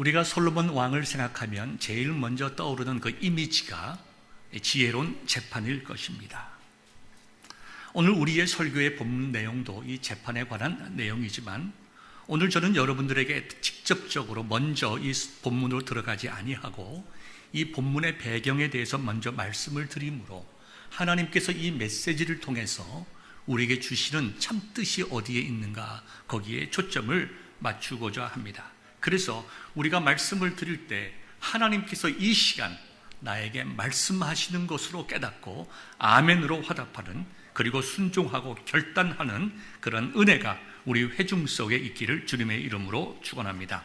우리가 솔로몬 왕을 생각하면 제일 먼저 떠오르는 그 이미지가 지혜로운 재판일 것입니다. 오늘 우리의 설교의 본문 내용도 이 재판에 관한 내용이지만 오늘 저는 여러분들에게 직접적으로 먼저 이 본문으로 들어가지 아니하고 이 본문의 배경에 대해서 먼저 말씀을 드리므로 하나님께서 이 메시지를 통해서 우리에게 주시는 참 뜻이 어디에 있는가 거기에 초점을 맞추고자 합니다. 그래서 우리가 말씀을 드릴 때 하나님께서 이 시간 나에게 말씀하시는 것으로 깨닫고 아멘으로 화답하는, 그리고 순종하고 결단하는 그런 은혜가 우리 회중 속에 있기를 주님의 이름으로 축원합니다.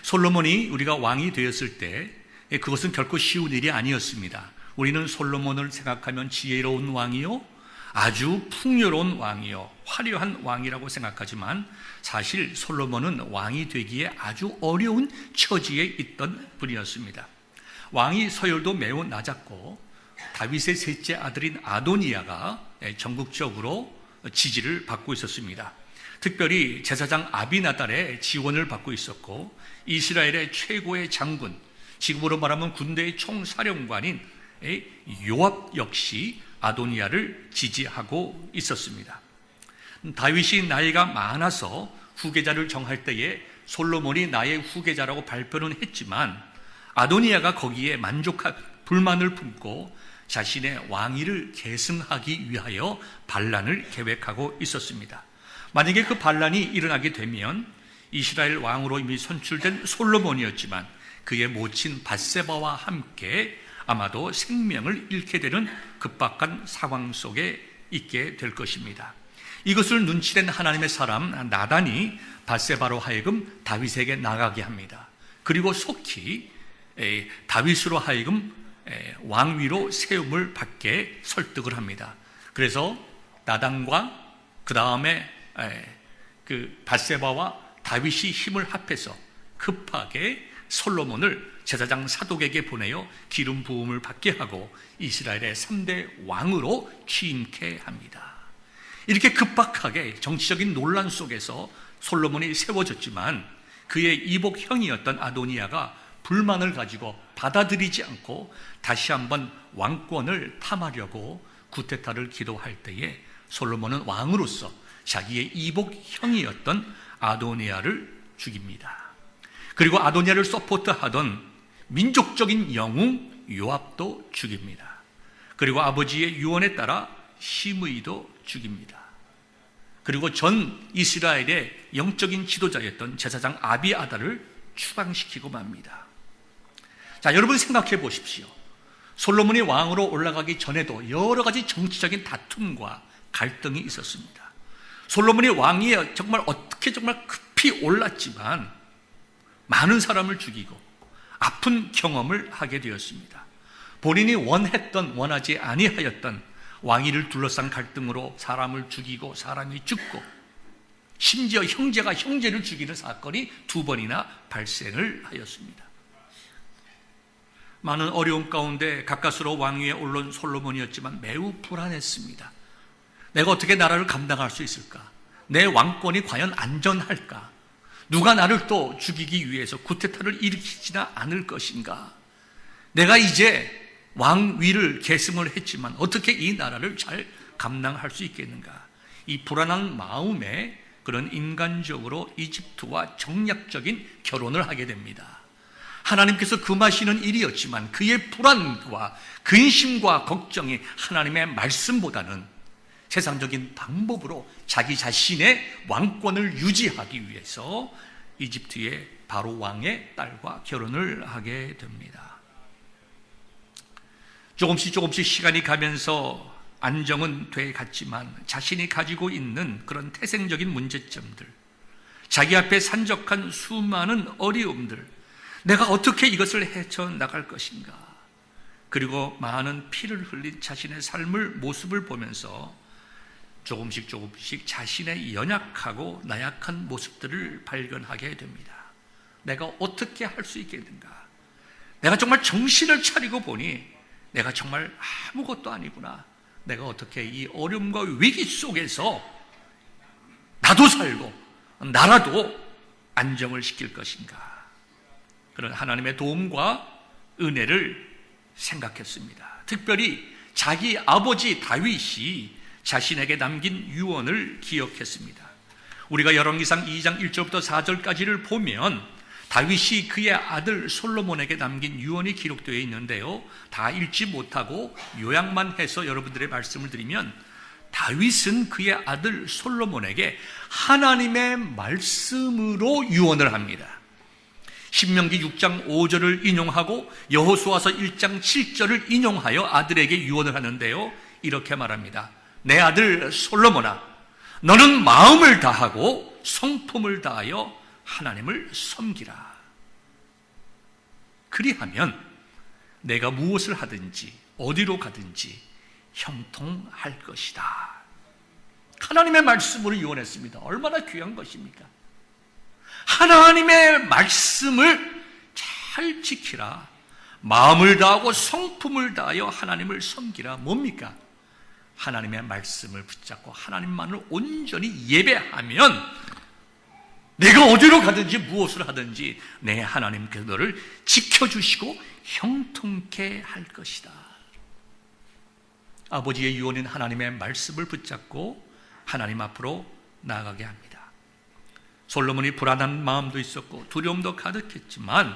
솔로몬이 우리가 왕이 되었을 때 그것은 결코 쉬운 일이 아니었습니다. 우리는 솔로몬을 생각하면 지혜로운 왕이요, 아주 풍요로운 왕이요, 화려한 왕이라고 생각하지만 사실 솔로몬은 왕이 되기에 아주 어려운 처지에 있던 분이었습니다. 왕이 서열도 매우 낮았고 다윗의 셋째 아들인 아도니아가 전국적으로 지지를 받고 있었습니다. 특별히 제사장 아비나달의 지원을 받고 있었고 이스라엘의 최고의 장군, 지금으로 말하면 군대의 총사령관인 요압 역시 아도니아를 지지하고 있었습니다. 다윗이 나이가 많아서 후계자를 정할 때에 솔로몬이 나의 후계자라고 발표는 했지만 아도니아가 거기에 불만을 품고 자신의 왕위를 계승하기 위하여 반란을 계획하고 있었습니다. 만약에 그 반란이 일어나게 되면 이스라엘 왕으로 이미 선출된 솔로몬이었지만 그의 모친 밧세바와 함께 아마도 생명을 잃게 되는 급박한 상황 속에 있게 될 것입니다. 이것을 눈치챈 하나님의 사람 나단이 밧세바로 하여금 다윗에게 나가게 합니다. 그리고 속히 다윗으로 하여금 왕위로 세움을 받게 설득을 합니다. 그래서 나단과 그 다음에 그 밧세바와 다윗이 힘을 합해서 급하게 솔로몬을 제사장 사독에게 보내어 기름 부음을 받게 하고 이스라엘의 3대 왕으로 취임케 합니다. 이렇게 급박하게 정치적인 논란 속에서 솔로몬이 세워졌지만 그의 이복 형이었던 아도니아가 불만을 가지고 받아들이지 않고 다시 한번 왕권을 탐하려고 쿠데타를 기도할 때에 솔로몬은 왕으로서 자기의 이복 형이었던 아도니아를 죽입니다. 그리고 아도니아를 서포트하던 민족적인 영웅 요압도 죽입니다. 그리고 아버지의 유언에 따라 시므이도 죽입니다. 그리고 전 이스라엘의 영적인 지도자였던 제사장 아비아달을 추방시키고 맙니다. 자, 여러분 생각해 보십시오. 솔로몬이 왕으로 올라가기 전에도 여러 가지 정치적인 다툼과 갈등이 있었습니다. 솔로몬이 왕위에 정말 급히 올랐지만 많은 사람을 죽이고 아픈 경험을 하게 되었습니다. 본인이 원하지 아니하였던 왕위를 둘러싼 갈등으로 사람을 죽이고 사람이 죽고 심지어 형제가 형제를 죽이는 사건이 2번이나 발생을 하였습니다. 많은 어려움 가운데 가까스로 왕위에 오른 솔로몬이었지만 매우 불안했습니다. 내가 어떻게 나라를 감당할 수 있을까? 내 왕권이 과연 안전할까? 누가 나를 또 죽이기 위해서 쿠데타를 일으키지나 않을 것인가? 내가 이제 왕위를 계승을 했지만 어떻게 이 나라를 잘 감당할 수 있겠는가? 이 불안한 마음에 그런 인간적으로 이집트와 정략적인 결혼을 하게 됩니다. 하나님께서 금하시는 일이었지만 그의 불안과 근심과 걱정이 하나님의 말씀보다는 세상적인 방법으로 자기 자신의 왕권을 유지하기 위해서 이집트의 바로 왕의 딸과 결혼을 하게 됩니다. 조금씩 시간이 가면서 안정은 돼 갔지만 자신이 가지고 있는 그런 태생적인 문제점들, 자기 앞에 산적한 수많은 어려움들, 내가 어떻게 이것을 헤쳐나갈 것인가, 그리고 많은 피를 흘린 자신의 삶을 모습을 보면서 조금씩 자신의 연약하고 나약한 모습들을 발견하게 됩니다. 내가 어떻게 할 수 있겠는가? 내가 정말 정신을 차리고 보니 내가 정말 아무것도 아니구나. 내가 어떻게 이 어려움과 위기 속에서 나도 살고 나라도 안정을 시킬 것인가? 그런 하나님의 도움과 은혜를 생각했습니다. 특별히 자기 아버지 다윗이 자신에게 남긴 유언을 기억했습니다. 우리가 열왕기상 2장 1절부터 4절까지를 보면 다윗이 그의 아들 솔로몬에게 남긴 유언이 기록되어 있는데요, 다 읽지 못하고 요약만 해서 여러분들의 말씀을 드리면, 다윗은 그의 아들 솔로몬에게 하나님의 말씀으로 유언을 합니다. 신명기 6장 5절을 인용하고 여호수아서 1장 7절을 인용하여 아들에게 유언을 하는데요, 이렇게 말합니다. 내 아들 솔로몬아, 너는 마음을 다하고 성품을 다하여 하나님을 섬기라. 그리하면 내가 무엇을 하든지 어디로 가든지 형통할 것이다. 하나님의 말씀으로 유언했습니다. 얼마나 귀한 것입니까? 하나님의 말씀을 잘 지키라. 마음을 다하고 성품을 다하여 하나님을 섬기라. 뭡니까? 하나님의 말씀을 붙잡고 하나님만을 온전히 예배하면 내가 어디로 가든지 무엇을 하든지 내 하나님께서 너를 지켜주시고 형통케 할 것이다. 아버지의 유언인 하나님의 말씀을 붙잡고 하나님 앞으로 나아가게 합니다. 솔로몬이 불안한 마음도 있었고 두려움도 가득했지만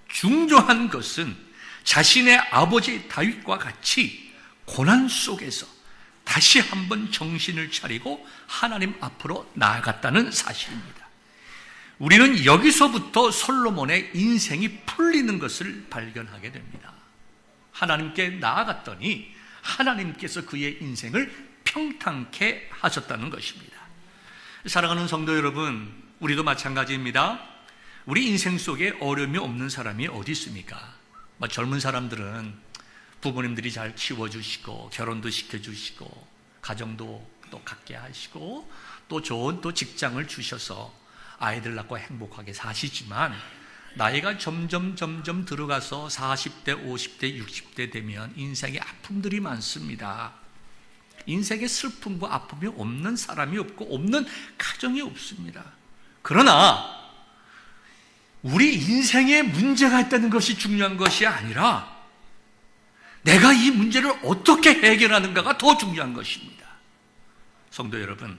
중요한 것은 자신의 아버지 다윗과 같이 고난 속에서 다시 한번 정신을 차리고 하나님 앞으로 나아갔다는 사실입니다. 우리는 여기서부터 솔로몬의 인생이 풀리는 것을 발견하게 됩니다. 하나님께 나아갔더니 하나님께서 그의 인생을 평탄케 하셨다는 것입니다. 사랑하는 성도 여러분, 우리도 마찬가지입니다. 우리 인생 속에 어려움이 없는 사람이 어디 있습니까? 젊은 사람들은 부모님들이 잘 키워주시고 결혼도 시켜주시고 가정도 또 갖게 하시고 또 좋은 또 직장을 주셔서 아이들 낳고 행복하게 사시지만 나이가 점점 들어가서 40대, 50대, 60대 되면 인생에 아픔들이 많습니다. 인생에 슬픔과 아픔이 없는 사람이 없고 없는 가정이 없습니다. 그러나 우리 인생에 문제가 있다는 것이 중요한 것이 아니라 내가 이 문제를 어떻게 해결하는가가 더 중요한 것입니다. 성도 여러분,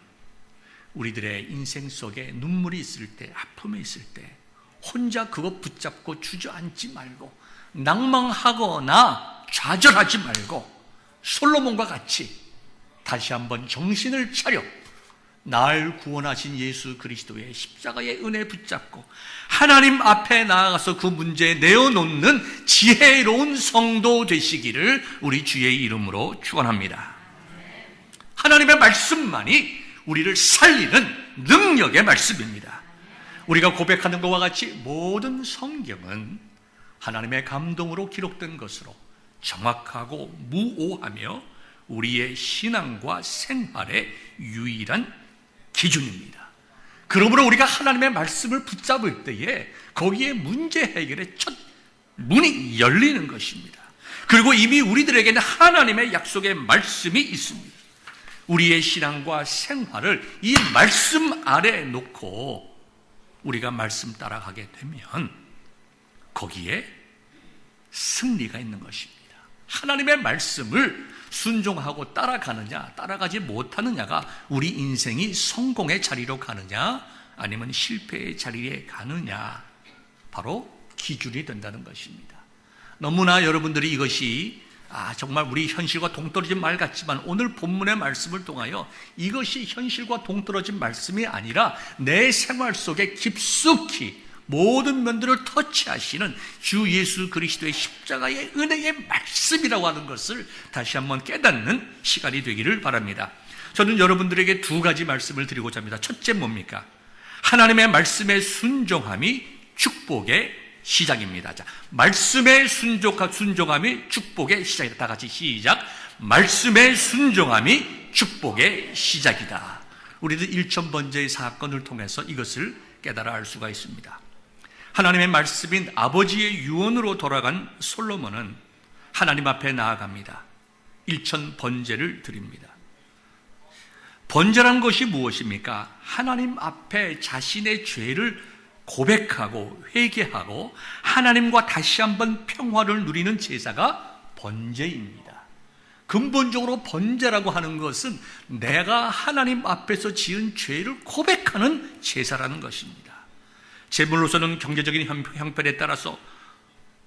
우리들의 인생 속에 눈물이 있을 때, 아픔이 있을 때 혼자 그거 붙잡고 주저앉지 말고 낭망하거나 좌절하지 말고 솔로몬과 같이 다시 한번 정신을 차려 날 구원하신 예수 그리스도의 십자가의 은혜 붙잡고 하나님 앞에 나아가서 그 문제에 내어놓는 지혜로운 성도 되시기를 우리 주의 이름으로 축원합니다. 하나님의 말씀만이 우리를 살리는 능력의 말씀입니다. 우리가 고백하는 것과 같이 모든 성경은 하나님의 감동으로 기록된 것으로 정확하고 무오하며 우리의 신앙과 생활의 유일한 기준입니다. 그러므로 우리가 하나님의 말씀을 붙잡을 때에 거기에 문제 해결의 첫 문이 열리는 것입니다. 그리고 이미 우리들에게는 하나님의 약속의 말씀이 있습니다. 우리의 신앙과 생활을 이 말씀 아래에 놓고 우리가 말씀 따라가게 되면 거기에 승리가 있는 것입니다. 하나님의 말씀을 순종하고 따라가느냐 따라가지 못하느냐가 우리 인생이 성공의 자리로 가느냐 아니면 실패의 자리에 가느냐 바로 기준이 된다는 것입니다. 너무나 여러분들이 이것이 정말 우리 현실과 동떨어진 말 같지만 오늘 본문의 말씀을 통하여 이것이 현실과 동떨어진 말씀이 아니라 내 생활 속에 깊숙이 모든 면들을 터치하시는 주 예수 그리스도의 십자가의 은혜의 말씀이라고 하는 것을 다시 한번 깨닫는 시간이 되기를 바랍니다. 저는 여러분들에게 두 가지 말씀을 드리고자 합니다. 첫째 뭡니까? 하나님의 말씀에 순종함이 축복의 시작입니다. 자, 말씀에 순종함이 축복의 시작이다. 다 같이 시작. 말씀에 순종함이 축복의 시작이다. 우리도 일천번제의 사건을 통해서 이것을 깨달아 알 수가 있습니다. 하나님의 말씀인 아버지의 유언으로 돌아간 솔로몬은 하나님 앞에 나아갑니다. 일천번제를 드립니다. 번제란 것이 무엇입니까? 하나님 앞에 자신의 죄를 고백하고 회개하고 하나님과 다시 한번 평화를 누리는 제사가 번제입니다. 근본적으로 번제라고 하는 것은 내가 하나님 앞에서 지은 죄를 고백하는 제사라는 것입니다. 제물로서는 경제적인 형편에 따라서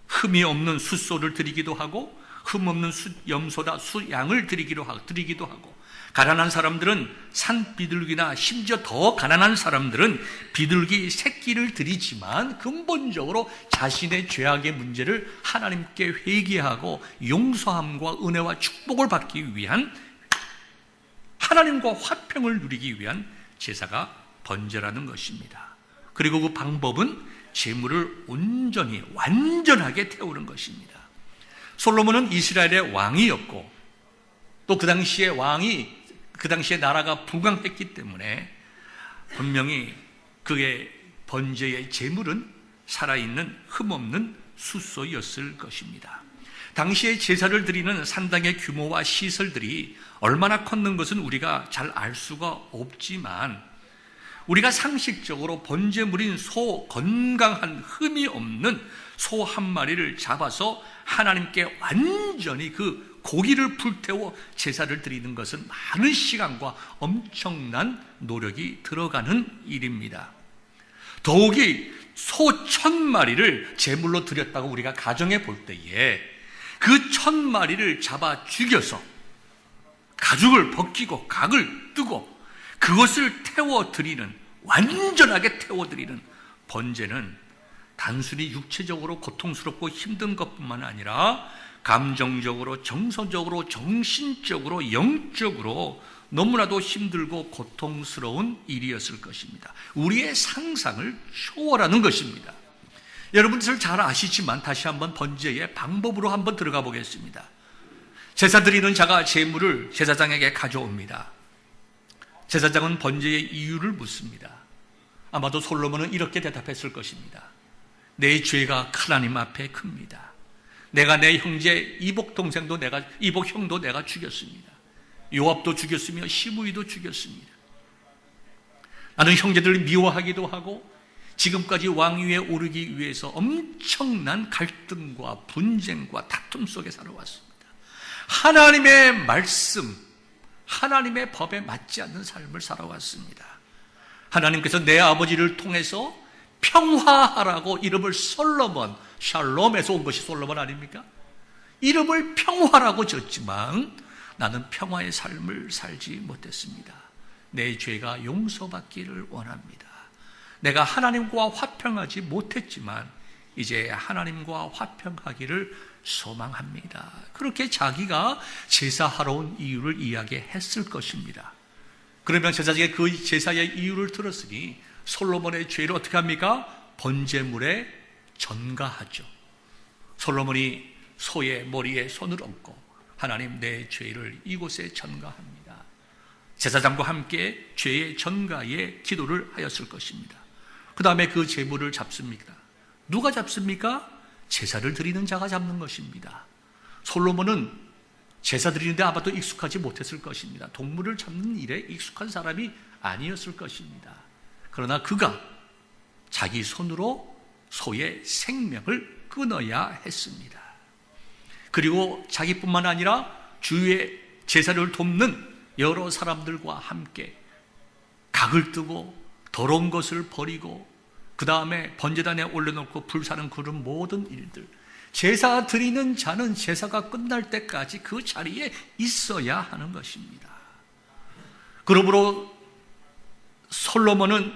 흠이 없는 숫소를 드리기도 하고 흠 없는 염소다 수양을 드리기도 하고 가난한 사람들은 산 비둘기나 심지어 더 가난한 사람들은 비둘기 새끼를 드리지만 근본적으로 자신의 죄악의 문제를 하나님께 회개하고 용서함과 은혜와 축복을 받기 위한 하나님과 화평을 누리기 위한 제사가 번제라는 것입니다. 그리고 그 방법은 제물을 온전히 완전하게 태우는 것입니다. 솔로몬은 이스라엘의 왕이었고 또 그 당시에 나라가 부강했기 때문에 분명히 그의 번제의 제물은 살아있는 흠없는 숫소였을 것입니다. 당시에 제사를 드리는 산당의 규모와 시설들이 얼마나 컸는 것은 우리가 잘 알 수가 없지만 우리가 상식적으로 번제물인 소, 건강한 흠이 없는 소 한 마리를 잡아서 하나님께 완전히 그 고기를 불태워 제사를 드리는 것은 많은 시간과 엄청난 노력이 들어가는 일입니다. 더욱이 소 1000마리를 제물로 드렸다고 우리가 가정해 볼 때에 그 1000마리를 잡아 죽여서 가죽을 벗기고 각을 뜨고 그것을 태워드리는, 완전하게 태워드리는 번제는 단순히 육체적으로 고통스럽고 힘든 것뿐만 아니라 감정적으로, 정서적으로, 정신적으로, 영적으로 너무나도 힘들고 고통스러운 일이었을 것입니다. 우리의 상상을 초월하는 것입니다. 여러분들 잘 아시지만 다시 한번 번제의 방법으로 한번 들어가 보겠습니다. 제사 드리는 자가 제물을 제사장에게 가져옵니다. 제사장은 번제의 이유를 묻습니다. 아마도 솔로몬은 이렇게 대답했을 것입니다. 내 죄가 하나님 앞에 큽니다. 내가 내 형제 이복 형도 내가 죽였습니다. 요압도 죽였으며 시므이도 죽였습니다. 나는 형제들을 미워하기도 하고 지금까지 왕위에 오르기 위해서 엄청난 갈등과 분쟁과 다툼 속에 살아왔습니다. 하나님의 말씀, 하나님의 법에 맞지 않는 삶을 살아왔습니다. 하나님께서 내 아버지를 통해서 평화하라고 이름을 솔로몬, 샬롬에서 온 것이 솔로몬 아닙니까? 이름을 평화라고 졌지만 나는 평화의 삶을 살지 못했습니다. 내 죄가 용서받기를 원합니다. 내가 하나님과 화평하지 못했지만 이제 하나님과 화평하기를 소망합니다. 그렇게 자기가 제사하러 온 이유를 이야기했을 것입니다. 그러면 제사장이 그 제사의 이유를 들었으니 솔로몬의 죄를 어떻게 합니까? 번제물에 전가하죠. 솔로몬이 소의 머리에 손을 얹고 하나님 내 죄를 이곳에 전가합니다. 제사장과 함께 죄의 전가에 기도를 하였을 것입니다. 그 다음에 그 제물을 잡습니다. 누가 잡습니까? 제사를 드리는 자가 잡는 것입니다. 솔로몬은 제사 드리는데 아마도 익숙하지 못했을 것입니다. 동물을 잡는 일에 익숙한 사람이 아니었을 것입니다. 그러나 그가 자기 손으로 소의 생명을 끊어야 했습니다. 그리고 자기뿐만 아니라 주위의 제사를 돕는 여러 사람들과 함께 각을 뜨고 더러운 것을 버리고 그 다음에 번제단에 올려놓고 불사는 그런 모든 일들, 제사 드리는 자는 제사가 끝날 때까지 그 자리에 있어야 하는 것입니다. 그러므로 솔로몬은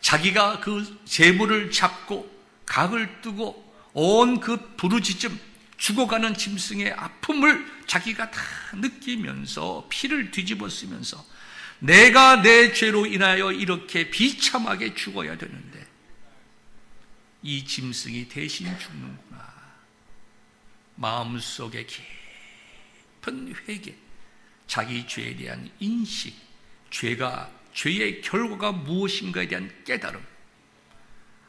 자기가 그 제물을 잡고 각을 뜨고 온 그 부르짖음, 죽어가는 짐승의 아픔을 자기가 다 느끼면서 피를 뒤집어 쓰면서 내가 내 죄로 인하여 이렇게 비참하게 죽어야 되는데 이 짐승이 대신 죽는구나. 마음속에 깊은 회개, 자기 죄에 대한 인식, 죄의 결과가 무엇인가에 대한 깨달음,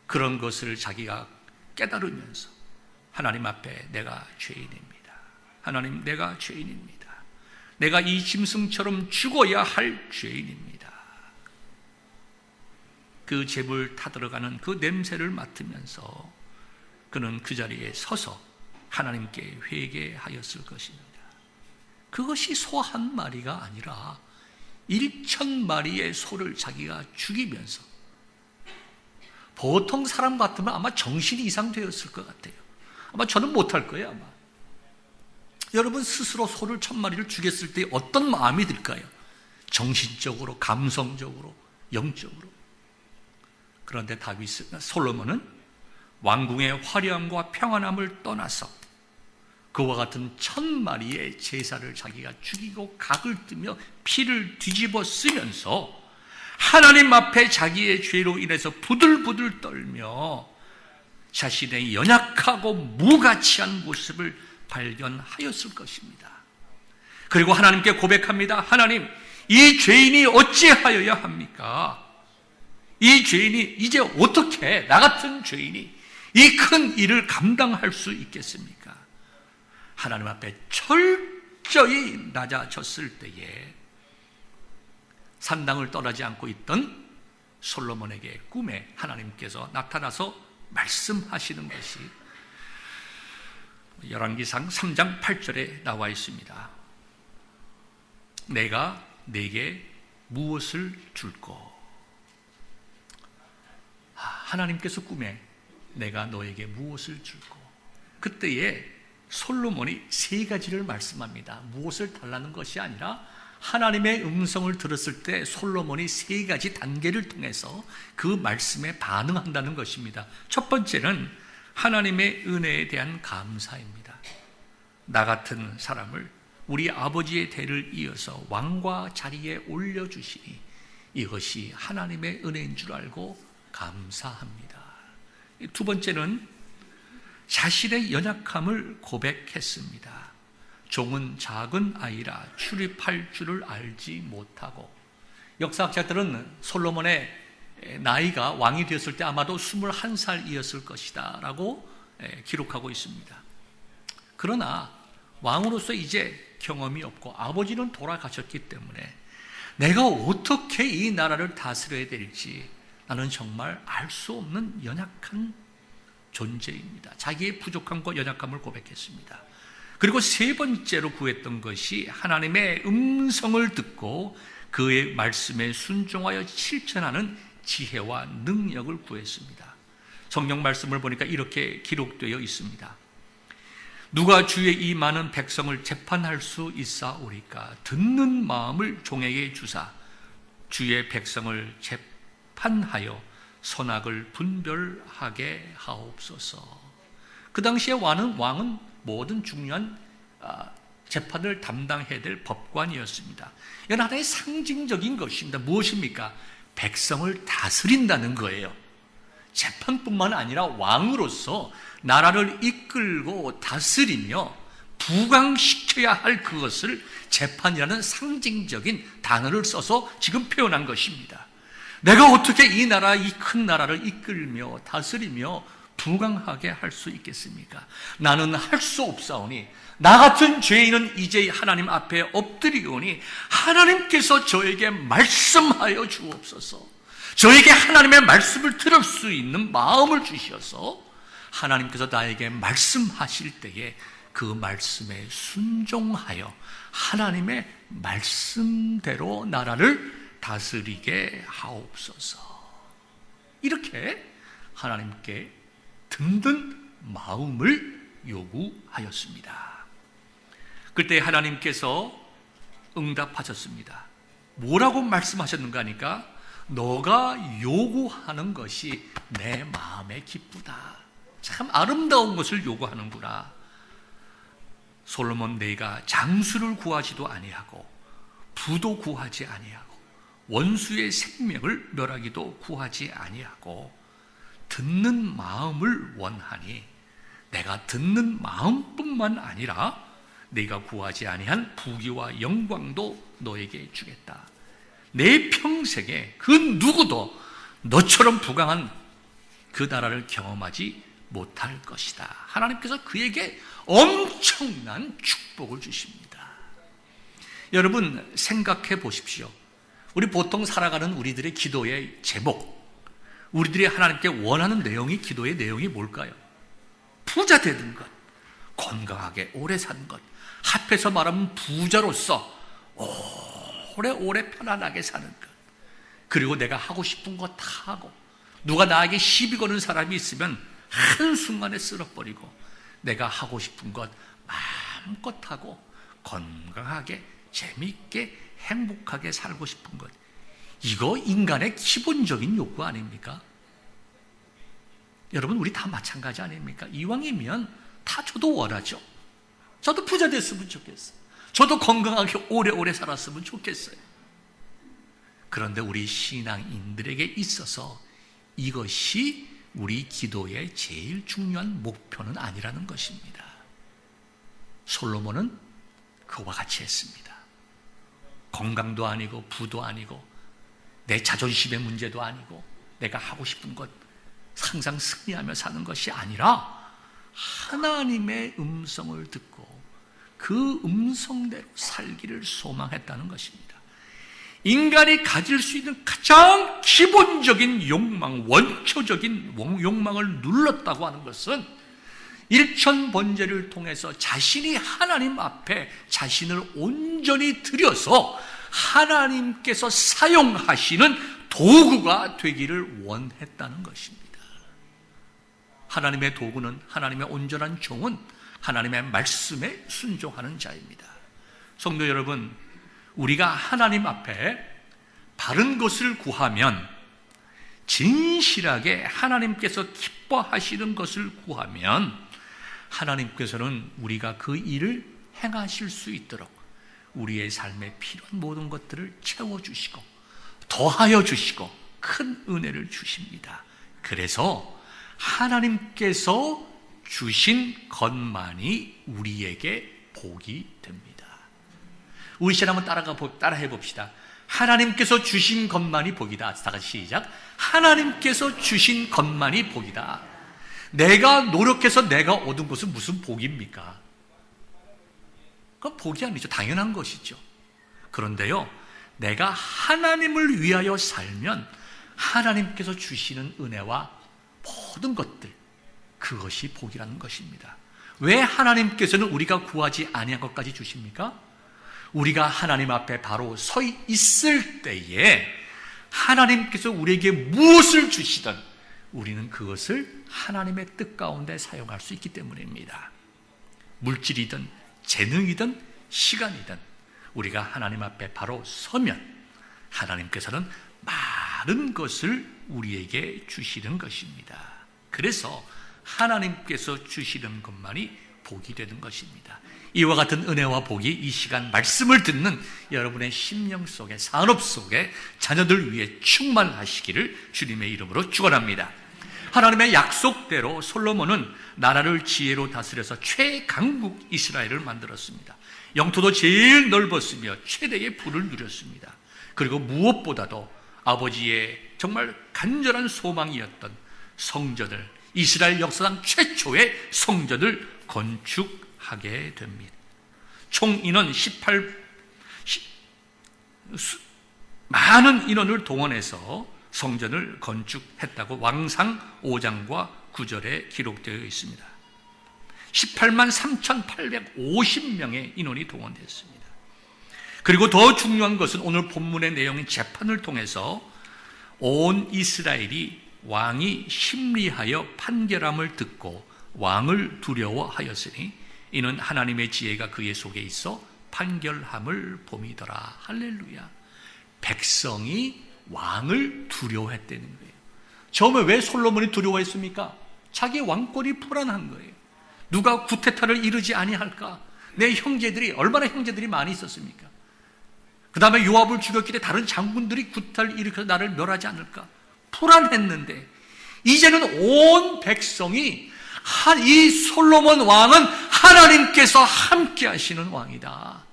그런 것을 자기가 깨달으면서 하나님 앞에 내가 죄인입니다. 하나님, 내가 죄인입니다. 내가 이 짐승처럼 죽어야 할 죄인입니다. 그 제물 타들어가는 그 냄새를 맡으면서 그는 그 자리에 서서 하나님께 회개하였을 것입니다. 그것이 소 한 마리가 아니라 1,000마리의 소를 자기가 죽이면서, 보통 사람 같으면 아마 정신이 이상되었을 것 같아요. 아마 저는 못할 거예요. 아마 여러분 스스로 소를 1,000마리를 죽였을 때 어떤 마음이 들까요? 정신적으로, 감성적으로, 영적으로. 그런데 솔로몬은 왕궁의 화려함과 평안함을 떠나서 그와 같은 1,000마리의 제사를 자기가 죽이고 각을 뜨며 피를 뒤집어 쓰면서 하나님 앞에 자기의 죄로 인해서 부들부들 떨며 자신의 연약하고 무가치한 모습을 발견하였을 것입니다. 그리고 하나님께 고백합니다. 하나님, 이 죄인이 어찌하여야 합니까? 이 죄인이 이제 어떻게, 나 같은 죄인이 이 큰 일을 감당할 수 있겠습니까? 하나님 앞에 철저히 낮아졌을 때에 산당을 떠나지 않고 있던 솔로몬에게 꿈에 하나님께서 나타나서 말씀하시는 것이 열왕기상 3장 8절에 나와 있습니다. 내가 네게 무엇을 줄꼬? 하나님께서 꿈에 내가 너에게 무엇을 줄꼬? 그때에 솔로몬이 3가지를 말씀합니다. 무엇을 달라는 것이 아니라 하나님의 음성을 들었을 때 솔로몬이 3가지 단계를 통해서 그 말씀에 반응한다는 것입니다. 첫 번째는 하나님의 은혜에 대한 감사입니다. 나 같은 사람을 우리 아버지의 대를 이어서 왕과 자리에 올려주시니 이것이 하나님의 은혜인 줄 알고 감사합니다. 두 번째는 자신의 연약함을 고백했습니다. 종은 작은 아이라 출입할 줄을 알지 못하고, 역사학자들은 솔로몬의 나이가 왕이 되었을 때 아마도 21살이었을 것이다 라고 기록하고 있습니다. 그러나 왕으로서 이제 경험이 없고 아버지는 돌아가셨기 때문에 내가 어떻게 이 나라를 다스려야 될지 나는 정말 알 수 없는 연약한 존재입니다. 자기의 부족함과 연약함을 고백했습니다. 그리고 3번째로 구했던 것이 하나님의 음성을 듣고 그의 말씀에 순종하여 실천하는 지혜와 능력을 구했습니다. 성경 말씀을 보니까 이렇게 기록되어 있습니다. 누가 주의 이 많은 백성을 재판할 수 있사오리까? 듣는 마음을 종에게 주사 주의 백성을 재판하여 선악을 분별하게 하옵소서. 그 당시에 왕은 모든 중요한 재판을 담당해야 될 법관이었습니다. 이건 하나의 상징적인 것입니다. 무엇입니까? 백성을 다스린다는 거예요. 재판뿐만 아니라 왕으로서 나라를 이끌고 다스리며 부강시켜야 할 그것을 재판이라는 상징적인 단어를 써서 지금 표현한 것입니다. 내가 어떻게 이 나라, 이 큰 나라를 이끌며 다스리며 부강하게 할 수 있겠습니까? 나는 할 수 없사오니 나 같은 죄인은 이제 하나님 앞에 엎드리오니 하나님께서 저에게 말씀하여 주옵소서. 저에게 하나님의 말씀을 들을 수 있는 마음을 주셔서 하나님께서 나에게 말씀하실 때에 그 말씀에 순종하여 하나님의 말씀대로 나라를 다스리게 하옵소서. 이렇게 하나님께 듣는 마음을 요구하였습니다. 그때 하나님께서 응답하셨습니다. 뭐라고 말씀하셨는가 하니까 너가 요구하는 것이 내 마음에 기쁘다. 참 아름다운 것을 요구하는구나. 솔로몬, 네가 장수를 구하지도 아니하고 부도 구하지 아니하고 원수의 생명을 멸하기도 구하지 아니하고 듣는 마음을 원하니 내가 듣는 마음뿐만 아니라 네가 구하지 아니한 부귀와 영광도 너에게 주겠다. 내 평생에 그 누구도 너처럼 부강한 그 나라를 경험하지 못할 것이다. 하나님께서 그에게 엄청난 축복을 주십니다. 여러분 생각해 보십시오. 우리 보통 살아가는 우리들의 기도의 제목, 우리들이 하나님께 원하는 내용이, 기도의 내용이 뭘까요? 부자 되는 것, 건강하게 오래 사는 것, 합해서 말하면 부자로서 오래오래 편안하게 사는 것, 그리고 내가 하고 싶은 거 다 하고, 누가 나에게 시비 거는 사람이 있으면 한순간에 쓸어버리고, 내가 하고 싶은 것 마음껏 하고 건강하게 재미있게 행복하게 살고 싶은 것, 이거 인간의 기본적인 욕구 아닙니까? 여러분, 우리 다 마찬가지 아닙니까? 이왕이면 다 저도 원하죠. 저도 부자 됐으면 좋겠어요. 저도 건강하게 오래오래 살았으면 좋겠어요. 그런데 우리 신앙인들에게 있어서 이것이 우리 기도의 제일 중요한 목표는 아니라는 것입니다. 솔로몬은 그와 같이 했습니다. 건강도 아니고 부도 아니고 내 자존심의 문제도 아니고 내가 하고 싶은 것 항상 승리하며 사는 것이 아니라 하나님의 음성을 듣고 그 음성대로 살기를 소망했다는 것입니다. 인간이 가질 수 있는 가장 기본적인 욕망, 원초적인 욕망을 눌렀다고 하는 것은 일천번제를 통해서 자신이 하나님 앞에 자신을 온전히 드려서 하나님께서 사용하시는 도구가 되기를 원했다는 것입니다. 하나님의 도구는, 하나님의 온전한 종은 하나님의 말씀에 순종하는 자입니다. 성도 여러분, 우리가 하나님 앞에 바른 것을 구하면, 진실하게 하나님께서 기뻐하시는 것을 구하면 하나님께서는 우리가 그 일을 행하실 수 있도록 우리의 삶에 필요한 모든 것들을 채워주시고 더하여 주시고 큰 은혜를 주십니다. 그래서 하나님께서 주신 것만이 우리에게 복이 됩니다. 우리 시간 한번 따라해 봅시다. 하나님께서 주신 것만이 복이다. 다 같이 시작. 하나님께서 주신 것만이 복이다. 내가 노력해서 내가 얻은 것은 무슨 복입니까? 그건 복이 아니죠. 당연한 것이죠. 그런데요, 내가 하나님을 위하여 살면 하나님께서 주시는 은혜와 모든 것들, 그것이 복이라는 것입니다. 왜 하나님께서는 우리가 구하지 아니한 것까지 주십니까? 우리가 하나님 앞에 바로 서 있을 때에 하나님께서 우리에게 무엇을 주시든 우리는 그것을 하나님의 뜻 가운데 사용할 수 있기 때문입니다. 물질이든 재능이든 시간이든 우리가 하나님 앞에 바로 서면 하나님께서는 많은 것을 우리에게 주시는 것입니다. 그래서 하나님께서 주시는 것만이 복이 되는 것입니다. 이와 같은 은혜와 복이 이 시간 말씀을 듣는 여러분의 심령 속에, 산업 속에 자녀들 위해 충만하시기를 주님의 이름으로 축원합니다. 하나님의 약속대로 솔로몬은 나라를 지혜로 다스려서 최강국 이스라엘을 만들었습니다. 영토도 제일 넓었으며 최대의 부를 누렸습니다. 그리고 무엇보다도 아버지의 정말 간절한 소망이었던 성전을, 이스라엘 역사상 최초의 성전을 건축하게 됩니다. 총 인원 많은 인원을 동원해서 성전을 건축했다고 왕상 5장과 9절에 기록되어 있습니다. 18만 3,850명의 인원이 동원됐습니다. 그리고 더 중요한 것은 오늘 본문의 내용인 재판을 통해서 온 이스라엘이 왕이 심리하여 판결함을 듣고 왕을 두려워하였으니 이는 하나님의 지혜가 그의 속에 있어 판결함을 봄이더라. 할렐루야. 백성이 왕을 두려워했다는 거예요. 처음에 왜 솔로몬이 두려워했습니까? 자기 왕권이 불안한 거예요. 누가 구테타를 이루지 아니할까? 내 형제들이, 얼마나 형제들이 많이 있었습니까? 그 다음에 요압을 죽였기 때문에 다른 장군들이 구테타를 일으켜서 나를 멸하지 않을까? 불안했는데 이제는 온 백성이 이 솔로몬 왕은 하나님께서 함께 하시는 왕이다.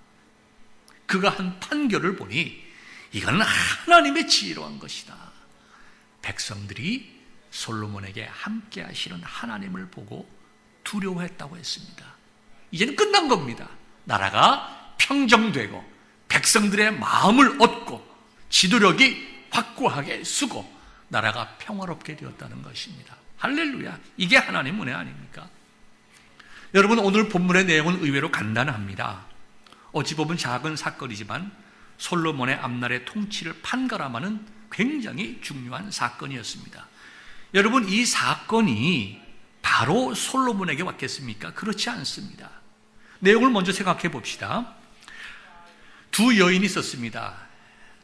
그가 한 판결을 보니 이건 하나님의 지혜로운 것이다. 백성들이 솔로몬에게 함께 하시는 하나님을 보고 두려워했다고 했습니다. 이제는 끝난 겁니다. 나라가 평정되고 백성들의 마음을 얻고 지도력이 확고하게 쓰고 나라가 평화롭게 되었다는 것입니다. 할렐루야. 이게 하나님의 은혜 아닙니까? 여러분, 오늘 본문의 내용은 의외로 간단합니다. 어찌 보면 작은 사건이지만 솔로몬의 앞날의 통치를 판가름하는 굉장히 중요한 사건이었습니다. 여러분, 이 사건이 바로 솔로몬에게 왔겠습니까? 그렇지 않습니다. 내용을 먼저 생각해 봅시다. 두 여인이 있었습니다.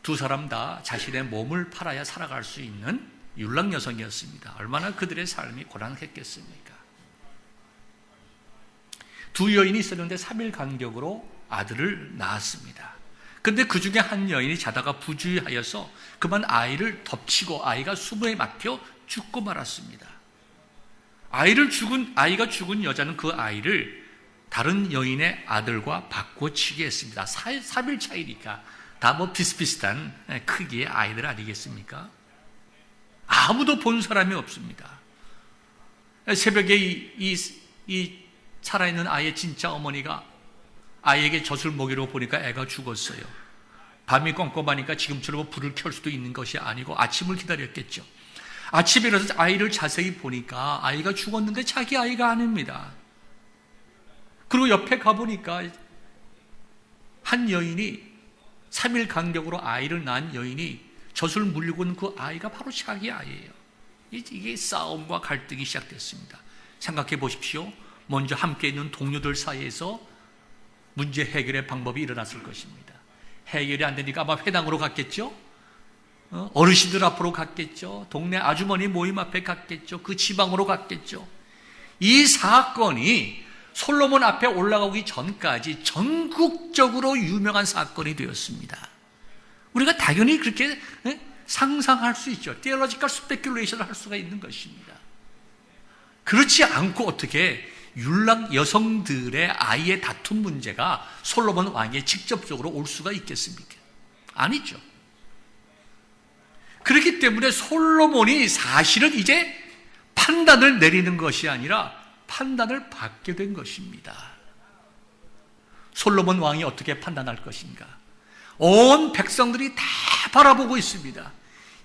두 사람 다 자신의 몸을 팔아야 살아갈 수 있는 율랑 여성이었습니다. 얼마나 그들의 삶이 고난했겠습니까? 두 여인이 있었는데 3일 간격으로 아들을 낳았습니다. 근데 그 중에 한 여인이 자다가 부주의하여서 그만 아이를 덮치고 아이가 수모에 막혀 죽고 말았습니다. 아이가 죽은 여자는 그 아이를 다른 여인의 아들과 바꿔치기 했습니다. 3일 차이니까 다 뭐 비슷비슷한 크기의 아이들 아니겠습니까? 아무도 본 사람이 없습니다. 새벽에 이 살아있는 아이의 진짜 어머니가 아이에게 젖을 먹이려고 보니까 애가 죽었어요. 밤이 껌껌하니까 지금처럼 불을 켤 수도 있는 것이 아니고 아침을 기다렸겠죠. 아침에 일어나서 아이를 자세히 보니까 아이가 죽었는데 자기 아이가 아닙니다. 그리고 옆에 가보니까 한 여인이 3일 간격으로 아이를 낳은 여인이 젖을 물리고 있는 그 아이가 바로 자기 아이예요. 이게 싸움과 갈등이 시작됐습니다. 생각해 보십시오. 먼저 함께 있는 동료들 사이에서 문제 해결의 방법이 일어났을 것입니다. 해결이 안 되니까 아마 회당으로 갔겠죠? 어르신들 앞으로 갔겠죠? 동네 아주머니 모임 앞에 갔겠죠? 그 지방으로 갔겠죠? 이 사건이 솔로몬 앞에 올라가기 전까지 전국적으로 유명한 사건이 되었습니다. 우리가 당연히 그렇게 상상할 수 있죠. theological speculation을 할 수가 있는 것입니다. 그렇지 않고 어떻게 율랑 여성들의 아이의 다툼 문제가 솔로몬 왕에 직접적으로 올 수가 있겠습니까? 아니죠. 그렇기 때문에 솔로몬이 사실은 이제 판단을 내리는 것이 아니라 판단을 받게 된 것입니다. 솔로몬 왕이 어떻게 판단할 것인가? 온 백성들이 다 바라보고 있습니다.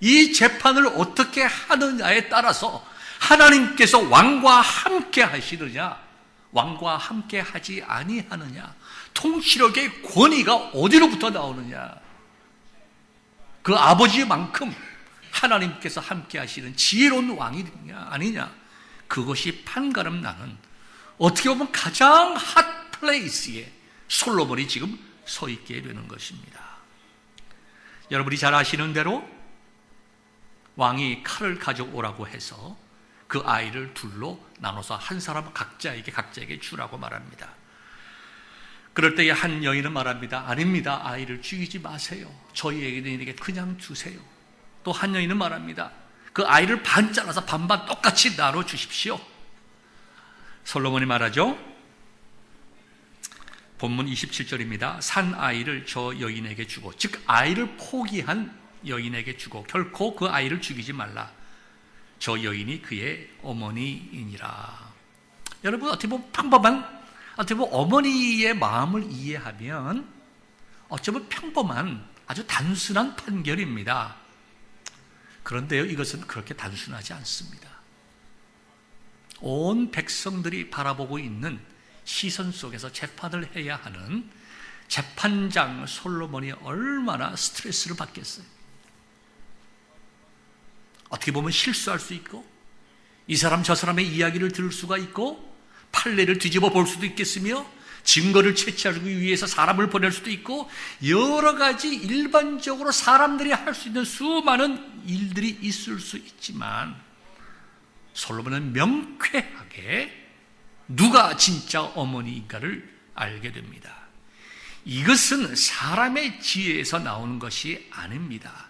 이 재판을 어떻게 하느냐에 따라서 하나님께서 왕과 함께 하시느냐, 왕과 함께 하지 아니하느냐, 통치력의 권위가 어디로부터 나오느냐, 그 아버지만큼 하나님께서 함께 하시는 지혜로운 왕이냐 아니냐, 그것이 판가름 나는 어떻게 보면 가장 핫 플레이스에 솔로몬이 지금 서 있게 되는 것입니다. 여러분이 잘 아시는 대로 왕이 칼을 가져오라고 해서 그 아이를 둘로 나눠서 한 사람 각자에게 주라고 말합니다. 그럴 때에 한 여인은 말합니다. 아닙니다. 아이를 죽이지 마세요. 저희에게 그냥 주세요. 또 한 여인은 말합니다. 그 아이를 반 잘라서 반반 똑같이 나눠 주십시오. 솔로몬이 말하죠. 본문 27절입니다. 산 아이를 저 여인에게 주고, 즉 아이를 포기한 여인에게 주고 결코 그 아이를 죽이지 말라. 저 여인이 그의 어머니이니라. 여러분, 어떻게 보면 어머니의 마음을 이해하면 어쩌면 평범한 아주 단순한 판결입니다. 그런데요, 이것은 그렇게 단순하지 않습니다. 온 백성들이 바라보고 있는 시선 속에서 재판을 해야 하는 재판장 솔로몬이 얼마나 스트레스를 받겠어요. 어떻게 보면 실수할 수 있고, 이 사람 저 사람의 이야기를 들을 수가 있고, 판례를 뒤집어 볼 수도 있겠으며, 증거를 채취하기 위해서 사람을 보낼 수도 있고, 여러 가지 일반적으로 사람들이 할 수 있는 수많은 일들이 있을 수 있지만, 솔로몬은 명쾌하게 누가 진짜 어머니인가를 알게 됩니다. 이것은 사람의 지혜에서 나오는 것이 아닙니다.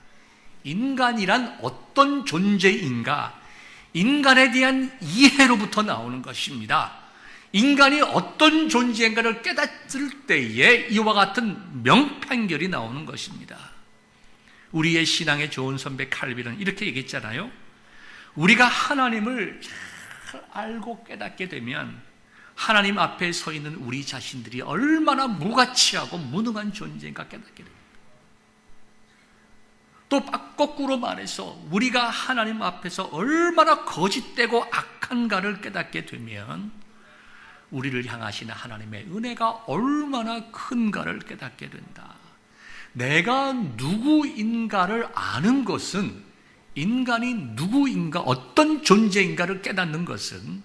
인간이란 어떤 존재인가, 인간에 대한 이해로부터 나오는 것입니다. 인간이 어떤 존재인가를 깨닫을 때에 이와 같은 명판결이 나오는 것입니다. 우리의 신앙의 좋은 선배 칼빈은 이렇게 얘기했잖아요. 우리가 하나님을 잘 알고 깨닫게 되면 하나님 앞에 서 있는 우리 자신들이 얼마나 무가치하고 무능한 존재인가 깨닫게 됩니다. 또 또 거꾸로 말해서 우리가 하나님 앞에서 얼마나 거짓되고 악한가를 깨닫게 되면 우리를 향하시는 하나님의 은혜가 얼마나 큰가를 깨닫게 된다. 내가 누구인가를 아는 것은, 인간이 누구인가, 어떤 존재인가를 깨닫는 것은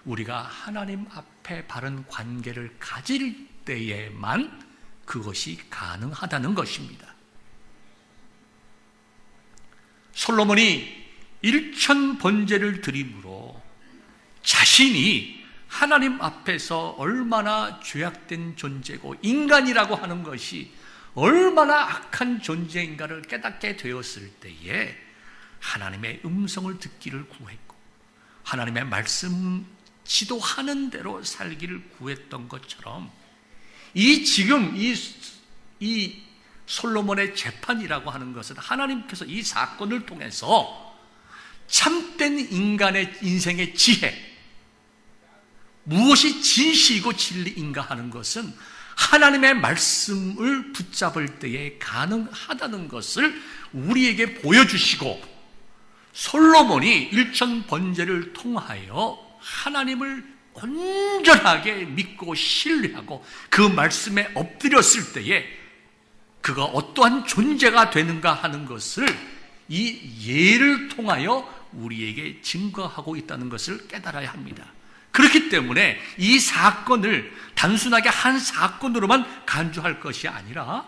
우리가 하나님 앞에 바른 관계를 가질 때에만 그것이 가능하다는 것입니다. 솔로몬이 일천번제를 드림으로 자신이 하나님 앞에서 얼마나 죄악된 존재고 인간이라고 하는 것이 얼마나 악한 존재인가를 깨닫게 되었을 때에 하나님의 음성을 듣기를 구했고 하나님의 말씀 지도하는 대로 살기를 구했던 것처럼 지금 이 솔로몬의 재판이라고 하는 것은 하나님께서 이 사건을 통해서 참된 인간의 인생의 지혜, 무엇이 진실이고 진리인가 하는 것은 하나님의 말씀을 붙잡을 때에 가능하다는 것을 우리에게 보여주시고, 솔로몬이 일천번제를 통하여 하나님을 온전하게 믿고 신뢰하고 그 말씀에 엎드렸을 때에 그가 어떠한 존재가 되는가 하는 것을 이 예를 통하여 우리에게 증거하고 있다는 것을 깨달아야 합니다. 그렇기 때문에 이 사건을 단순하게 한 사건으로만 간주할 것이 아니라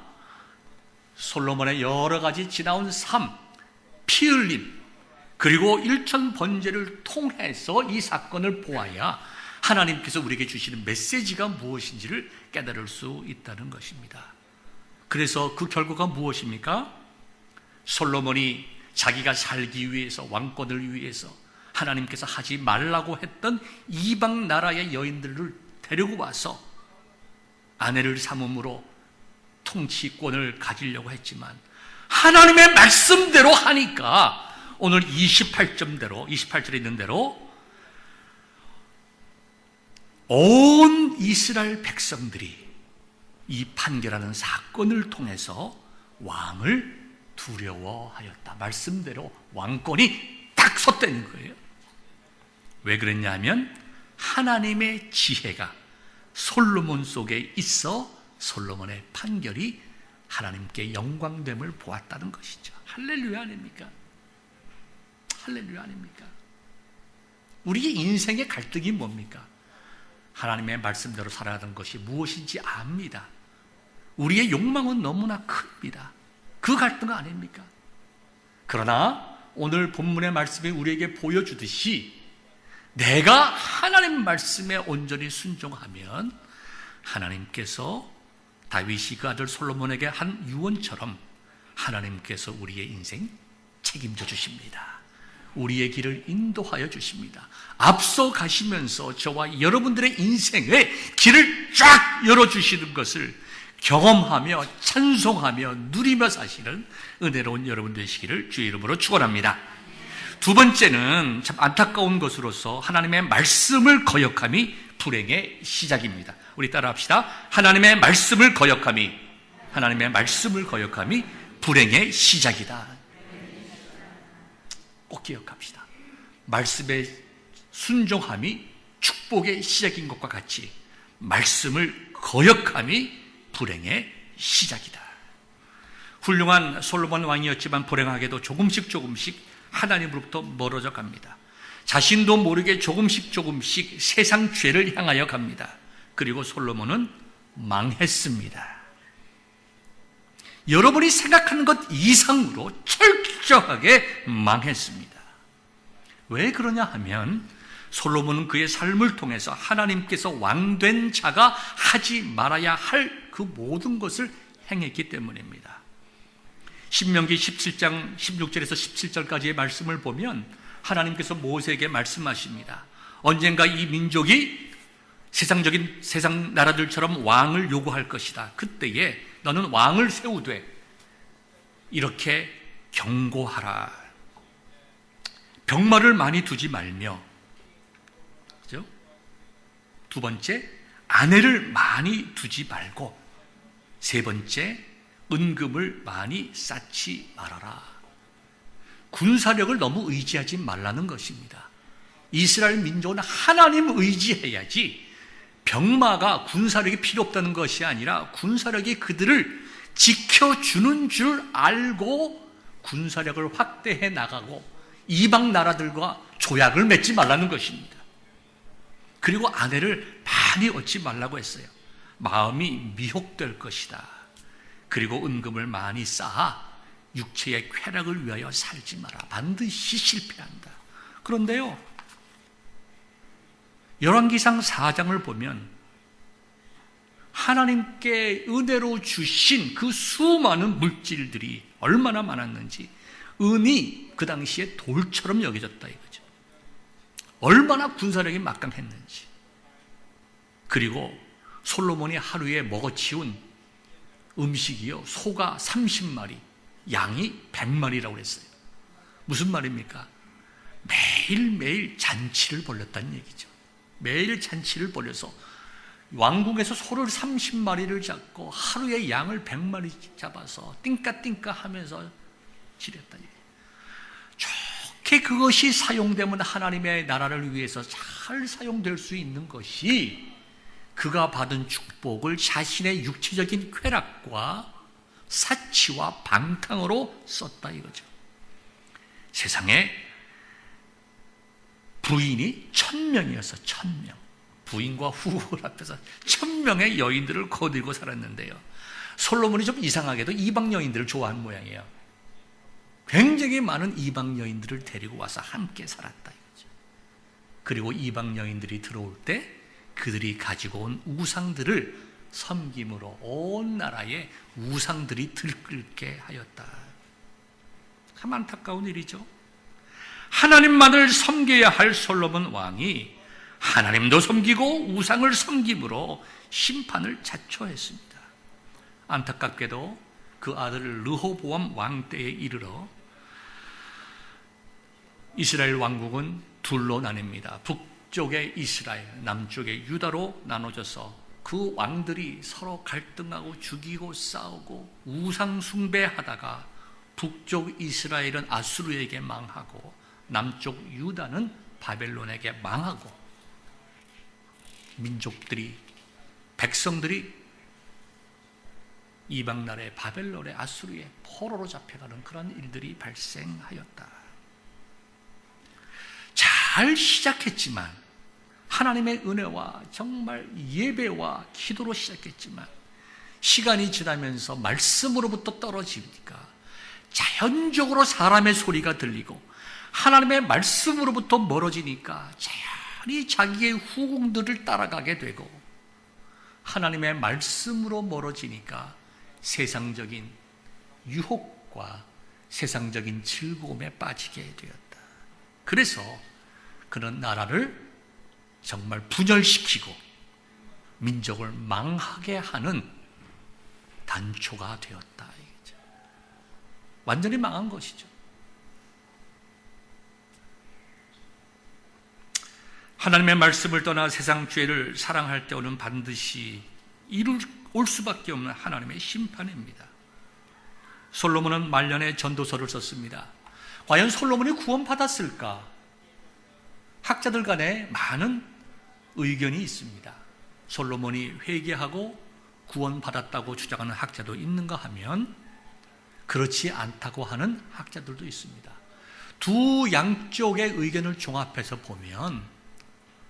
솔로몬의 여러 가지 지나온 삶, 피 흘림, 그리고 일천번제를 통해서 이 사건을 보아야 하나님께서 우리에게 주시는 메시지가 무엇인지를 깨달을 수 있다는 것입니다. 그래서 그 결과가 무엇입니까? 솔로몬이 자기가 살기 위해서, 왕권을 위해서 하나님께서 하지 말라고 했던 이방 나라의 여인들을 데리고 와서 아내를 삼음으로 통치권을 가지려고 했지만 하나님의 말씀대로 하니까 오늘 28절에 있는 대로 온 이스라엘 백성들이 이 판결하는 사건을 통해서 왕을 두려워하였다. 말씀대로 왕권이 딱 섰다는 거예요. 왜 그랬냐면 하나님의 지혜가 솔로몬 속에 있어 솔로몬의 판결이 하나님께 영광됨을 보았다는 것이죠. 할렐루야 아닙니까? 할렐루야 아닙니까? 우리의 인생의 갈등이 뭡니까? 하나님의 말씀대로 살아가는 것이 무엇인지 압니다. 우리의 욕망은 너무나 큽니다. 그 갈등 아닙니까? 그러나 오늘 본문의 말씀이 우리에게 보여주듯이 내가 하나님 말씀에 온전히 순종하면 하나님께서 다윗이 그 아들 솔로몬에게 한 유언처럼 하나님께서 우리의 인생 책임져 주십니다. 우리의 길을 인도하여 주십니다. 앞서 가시면서 저와 여러분들의 인생의 길을 쫙 열어주시는 것을 경험하며 찬송하며 누리며 사시는 은혜로운 여러분 되시기를 주의 이름으로 축원합니다. 두 번째는 참 안타까운 것으로서 하나님의 말씀을 거역함이 불행의 시작입니다. 우리 따라합시다. 하나님의 말씀을 거역함이 불행의 시작이다. 꼭 기억합시다. 말씀에 순종함이 축복의 시작인 것과 같이 말씀을 거역함이 불행의 시작이다. 훌륭한 솔로몬 왕이었지만 불행하게도 조금씩 하나님으로부터 멀어져 갑니다. 자신도 모르게 조금씩 세상 죄를 향하여 갑니다. 그리고 솔로몬은 망했습니다. 여러분이 생각하는 것 이상으로 철저하게 망했습니다. 왜 그러냐 하면 솔로몬은 그의 삶을 통해서 하나님께서 왕된 자가 하지 말아야 할 그 모든 것을 행했기 때문입니다. 신명기 17장 16절에서 17절까지의 말씀을 보면 하나님께서 모세에게 말씀하십니다. 언젠가 이 민족이 세상 나라들처럼 왕을 요구할 것이다. 그때에 너는 왕을 세우되 이렇게 경고하라. 병마를 많이 두지 말며, 그죠? 두 번째, 아내를 많이 두지 말고, 세 번째, 은금을 많이 쌓지 말아라. 군사력을 너무 의지하지 말라는 것입니다. 이스라엘 민족은 하나님 의지해야지 병마가 군사력이 필요 없다는 것이 아니라 군사력이 그들을 지켜주는 줄 알고 군사력을 확대해 나가고 이방 나라들과 조약을 맺지 말라는 것입니다. 그리고 아내를 많이 얻지 말라고 했어요. 마음이 미혹될 것이다. 그리고 은금을 많이 쌓아 육체의 쾌락을 위하여 살지 마라. 반드시 실패한다. 그런데요, 열왕기상 4장을 보면 하나님께 은혜로 주신 그 수많은 물질들이 얼마나 많았는지, 은이 그 당시에 돌처럼 여겨졌다 이거죠. 얼마나 군사력이 막강했는지. 그리고 솔로몬이 하루에 먹어치운 음식이요, 소가 30마리, 양이 100마리라고 그랬어요. 무슨 말입니까? 매일매일 잔치를 벌였다는 얘기죠. 매일 잔치를 벌여서 왕궁에서 소를 30마리를 잡고 하루에 양을 100마리 잡아서 띵까띵까 하면서 지냈다니. 좋게 그것이 사용되면 하나님의 나라를 위해서 잘 사용될 수 있는 것이 그가 받은 축복을 자신의 육체적인 쾌락과 사치와 방탕으로 썼다 이거죠. 세상에 부인이 1000명이어서 1000명, 부인과 후궁 앞에서 1000명의 여인들을 거들고 살았는데요, 솔로몬이 좀 이상하게도 이방 여인들을 좋아하는 모양이에요. 굉장히 많은 이방 여인들을 데리고 와서 함께 살았다 이거죠. 그리고 이방 여인들이 들어올 때 그들이 가지고 온 우상들을 섬김으로 온 나라에 우상들이 들끓게 하였다. 참 안타까운 일이죠. 하나님만을 섬겨야 할 솔로몬 왕이 하나님도 섬기고 우상을 섬김으로 심판을 자초했습니다. 안타깝게도 그 아들 르호보암 왕 때에 이르러 이스라엘 왕국은 둘로 나뉩니다. 북쪽의 이스라엘, 남쪽의 유다로 나눠져서 그 왕들이 서로 갈등하고 죽이고 싸우고 우상 숭배하다가 북쪽 이스라엘은 아수르에게 망하고 남쪽 유다는 바벨론에게 망하고 민족들이, 백성들이 이방 나라의 바벨론의 아수르의 포로로 잡혀가는 그런 일들이 발생하였다. 잘 시작했지만, 하나님의 은혜와 정말 예배와 기도로 시작했지만 시간이 지나면서 말씀으로부터 떨어지니까 자연적으로 사람의 소리가 들리고 하나님의 말씀으로부터 멀어지니까 자연히 자기의 후궁들을 따라가게 되고, 하나님의 말씀으로 멀어지니까 세상적인 유혹과 세상적인 즐거움에 빠지게 되었다. 그래서 그는 나라를 정말 분열시키고 민족을 망하게 하는 단초가 되었다. 완전히 망한 것이죠. 하나님의 말씀을 떠나 세상 죄를 사랑할 때는 반드시 올 수밖에 없는 하나님의 심판입니다. 솔로몬은 말년에 전도서를 썼습니다. 과연 솔로몬이 구원받았을까? 학자들 간에 많은 의견이 있습니다. 솔로몬이 회개하고 구원받았다고 주장하는 학자도 있는가 하면 그렇지 않다고 하는 학자들도 있습니다. 두 양쪽의 의견을 종합해서 보면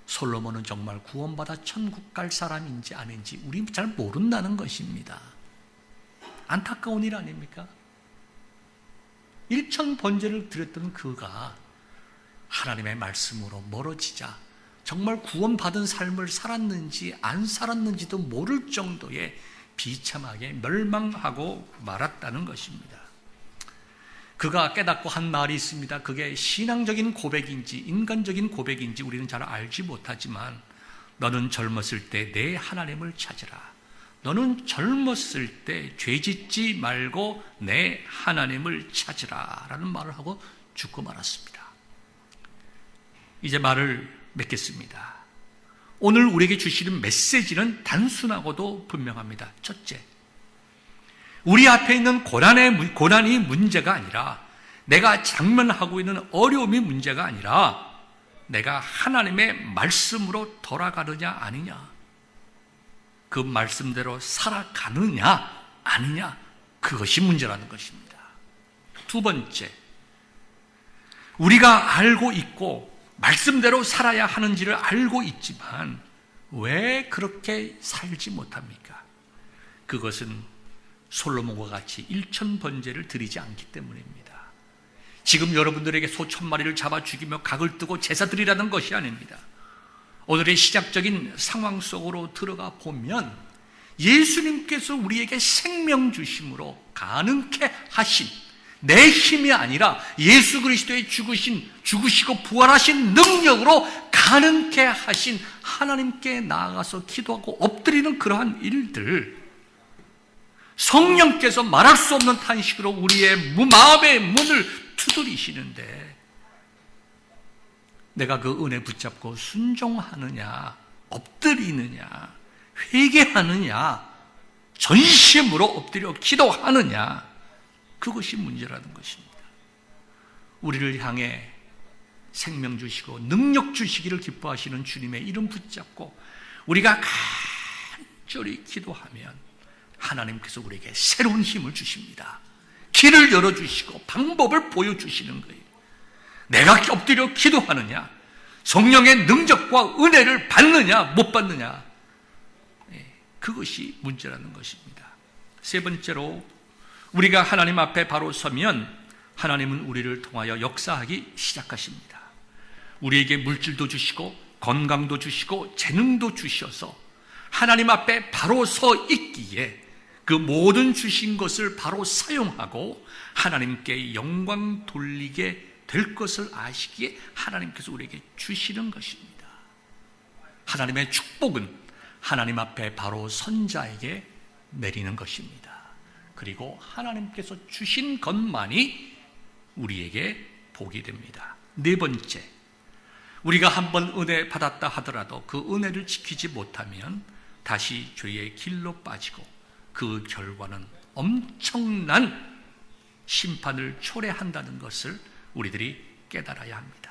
솔로몬은 정말 구원받아 천국 갈 사람인지 아닌지 우리 잘 모른다는 것입니다. 안타까운 일 아닙니까? 일천번제를 드렸던 그가 하나님의 말씀으로 멀어지자 정말 구원받은 삶을 살았는지 안 살았는지도 모를 정도의 비참하게 멸망하고 말았다는 것입니다. 그가 깨닫고 한 말이 있습니다. 그게 신앙적인 고백인지 인간적인 고백인지 우리는 잘 알지 못하지만, 너는 젊었을 때 내 하나님을 찾으라. 너는 젊었을 때 죄짓지 말고 내 하나님을 찾으라 라는 말을 하고 죽고 말았습니다. 이제 말을 맺겠습니다. 오늘 우리에게 주시는 메시지는 단순하고도 분명합니다. 첫째, 우리 앞에 있는 고난이 문제가 아니라 내가 장면하고 있는 어려움이 문제가 아니라 내가 하나님의 말씀으로 돌아가느냐 아니냐, 그 말씀대로 살아가느냐 아니냐, 그것이 문제라는 것입니다. 두 번째, 우리가 알고 있고 말씀대로 살아야 하는지를 알고 있지만 왜 그렇게 살지 못합니까? 그것은 솔로몬과 같이 일천번제를 드리지 않기 때문입니다. 지금 여러분들에게 소천 마리를 잡아 죽이며 각을 뜨고 제사 드리라는 것이 아닙니다. 오늘의 시작적인 상황 속으로 들어가 보면 예수님께서 우리에게 생명 주심으로 가능케 하신, 내 힘이 아니라 예수 그리스도의 죽으시고 부활하신 능력으로 가능케 하신 하나님께 나아가서 기도하고 엎드리는 그러한 일들, 성령께서 말할 수 없는 탄식으로 우리의 마음의 문을 두드리시는데 내가 그 은혜 붙잡고 순종하느냐, 엎드리느냐, 회개하느냐, 전심으로 엎드려 기도하느냐, 그것이 문제라는 것입니다. 우리를 향해 생명 주시고 능력 주시기를 기뻐하시는 주님의 이름 붙잡고 우리가 간절히 기도하면 하나님께서 우리에게 새로운 힘을 주십니다. 길을 열어주시고 방법을 보여주시는 거예요. 내가 엎드려 기도하느냐, 성령의 능력과 은혜를 받느냐 못 받느냐, 그것이 문제라는 것입니다. 세 번째로, 우리가 하나님 앞에 바로 서면 하나님은 우리를 통하여 역사하기 시작하십니다. 우리에게 물질도 주시고 건강도 주시고 재능도 주셔서 하나님 앞에 바로 서 있기에 그 모든 주신 것을 바로 사용하고 하나님께 영광 돌리게 될 것을 아시기에 하나님께서 우리에게 주시는 것입니다. 하나님의 축복은 하나님 앞에 바로 선 자에게 내리는 것입니다. 그리고 하나님께서 주신 것만이 우리에게 복이 됩니다. 네 번째, 우리가 한번 은혜 받았다 하더라도 그 은혜를 지키지 못하면 다시 죄의 길로 빠지고 그 결과는 엄청난 심판을 초래한다는 것을 우리들이 깨달아야 합니다.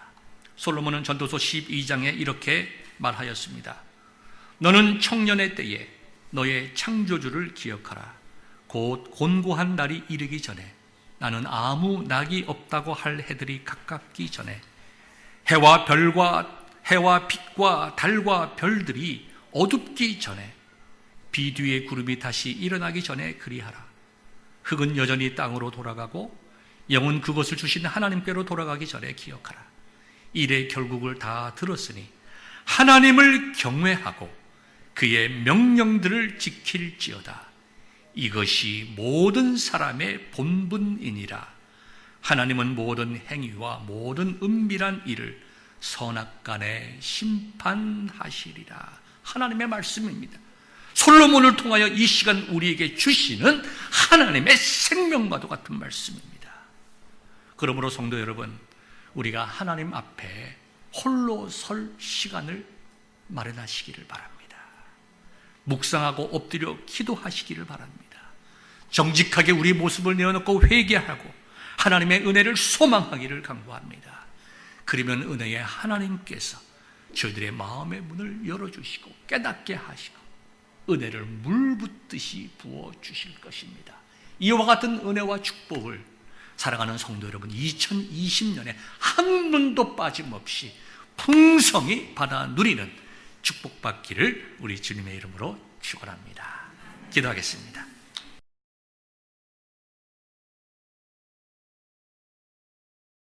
솔로몬은 전도서 12장에 이렇게 말하였습니다. 너는 청년의 때에 너의 창조주를 기억하라. 곧 곤고한 날이 이르기 전에, 나는 아무 낙이 없다고 할 해들이 가깝기 전에, 해와 빛과 달과 별들이 어둡기 전에, 비 뒤에 구름이 다시 일어나기 전에 그리하라. 흙은 여전히 땅으로 돌아가고 영은 그것을 주신 하나님께로 돌아가기 전에 기억하라. 일의 결국을 다 들었으니 하나님을 경외하고 그의 명령들을 지킬지어다. 이것이 모든 사람의 본분이니라. 하나님은 모든 행위와 모든 은밀한 일을 선악간에 심판하시리라. 하나님의 말씀입니다. 솔로몬을 통하여 이 시간 우리에게 주시는 하나님의 생명과도 같은 말씀입니다. 그러므로 성도 여러분, 우리가 하나님 앞에 홀로 설 시간을 마련하시기를 바랍니다. 묵상하고 엎드려 기도하시기를 바랍니다. 정직하게 우리 모습을 내어놓고 회개하고 하나님의 은혜를 소망하기를 간구합니다. 그러면 은혜의 하나님께서 저희들의 마음의 문을 열어주시고 깨닫게 하시고 은혜를 물붓듯이 부어주실 것입니다. 이와 같은 은혜와 축복을 사랑하는 성도 여러분, 2020년에 한 분도 빠짐없이 풍성히 받아 누리는 축복받기를 우리 주님의 이름으로 축원합니다. 기도하겠습니다.